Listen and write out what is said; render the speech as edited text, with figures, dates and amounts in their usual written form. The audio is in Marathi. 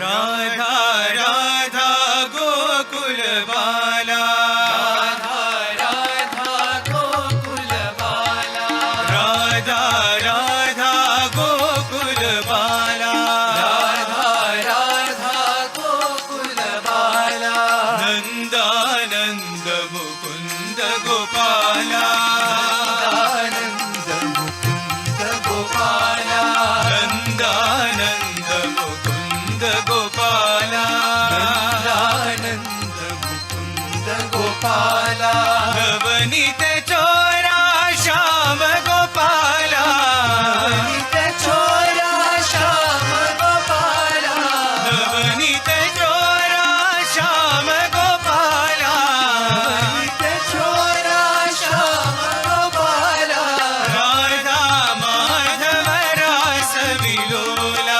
राधा राधा गोकुल बाला, राधा गोकुल बाला, राधा राधा गोकुल बाला, राधा गोकुल बाला, नंदानंद मुकुंद गोपाला, आनंद मुकुंद गोपाला, नंदानंद मुकुंद गोपाला, आनंद मुकुंद गोपाला, नवनीत चोरा श्याम गोपाला, नवनीत चोरा श्याम गोपाला, नवनीत चोरा श्याम गोपाला, नवनीत चोरा श्याम गोपाला, राधा माधव रास विलोला,